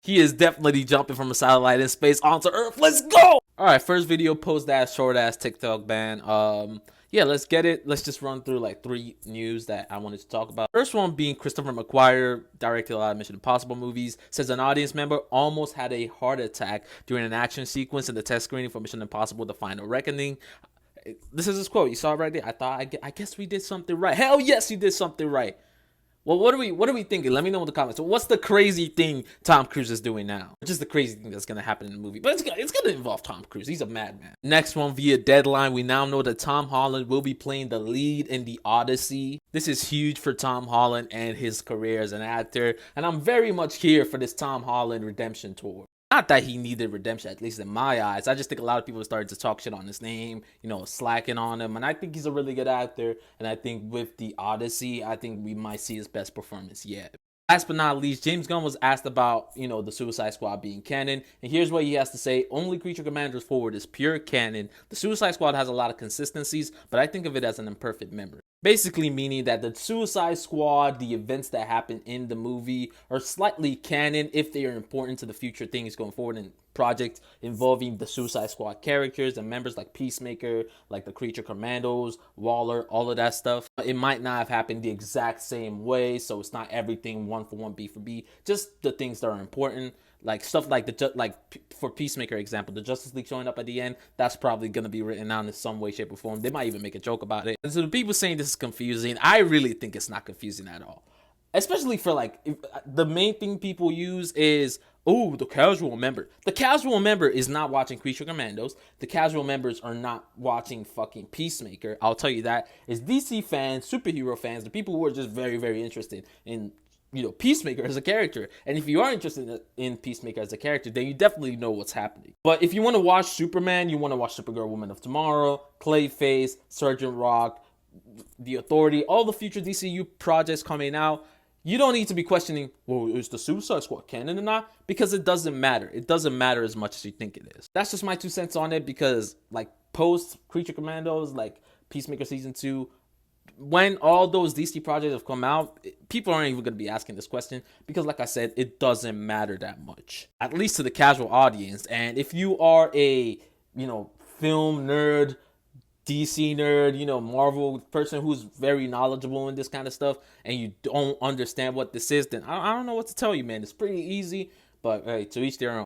He is definitely jumping from a satellite in space onto Earth. Let's go! Alright, first video post that short ass TikTok ban. Yeah, let's get it. Let's just run through like 3 news that I wanted to talk about. First one being Christopher McQuarrie, directed a lot of Mission Impossible movies, says an audience member almost had a heart attack during an action sequence in the test screening for Mission Impossible: The Final Reckoning. This is his quote. You saw it right there. I guess we did something right. Hell yes, he did something right. Well, what are we thinking? Let me know in the comments. So what's the crazy thing Tom Cruise is doing now? Just the crazy thing that's gonna happen in the movie. But it's gonna involve Tom Cruise. He's a madman. Next one, via Deadline, we now know that Tom Holland will be playing the lead in The Odyssey. This is huge for Tom Holland and his career as an actor, and I'm very much here for this Tom Holland redemption tour. Not that he needed redemption, at least in my eyes. I just think a lot of people started to talk shit on his name, you know, slacking on him. And I think he's a really good actor. And I think with The Odyssey, I think we might see his best performance yet. Last but not least, James Gunn was asked about, you know, the Suicide Squad being canon. And here's what he has to say. Only Creature Commandos Forward is pure canon. The Suicide Squad has a lot of consistencies, but I think of it as an imperfect memory. Basically meaning that the Suicide Squad, the events that happen in the movie, are slightly canon if they are important to the future things going forward in projects involving the Suicide Squad characters and members like Peacemaker, like the Creature Commandos, Waller, all of that stuff. It might not have happened the exact same way, so it's not everything one for one, B for B, just the things that are important. Like stuff like for Peacemaker example, the Justice League showing up at the end, that's probably going to be written down in some way, shape, or form. They might even make a joke about it. And so the people saying this is confusing, I really think it's not confusing at all. Especially for like, the main thing people use is, oh, the casual member. The casual member is not watching Creature Commandos. The casual members are not watching fucking Peacemaker. I'll tell you that. It's DC fans, superhero fans, the people who are just very, very interested in, you know, Peacemaker as a character. And if you are interested in Peacemaker as a character, then you definitely know what's happening. But if you want to watch Superman, you want to watch Supergirl, Woman of Tomorrow, Clayface, Sergeant Rock, The Authority, all the future DCU projects coming out, you don't need to be questioning, well, is the Suicide Squad canon or not? Because it doesn't matter. It doesn't matter as much as you think it is. That's just my 2 cents on it, because like post Creature Commandos, like Peacemaker Season 2, when all those DC projects have come out, people aren't even going to be asking this question, because like I said, it doesn't matter that much, at least to the casual audience. And if you are a, you know, film nerd, DC nerd, you know, Marvel person who's very knowledgeable in this kind of stuff, and you don't understand what this is, then I don't know what to tell you, man. It's pretty easy, but hey, to each their own.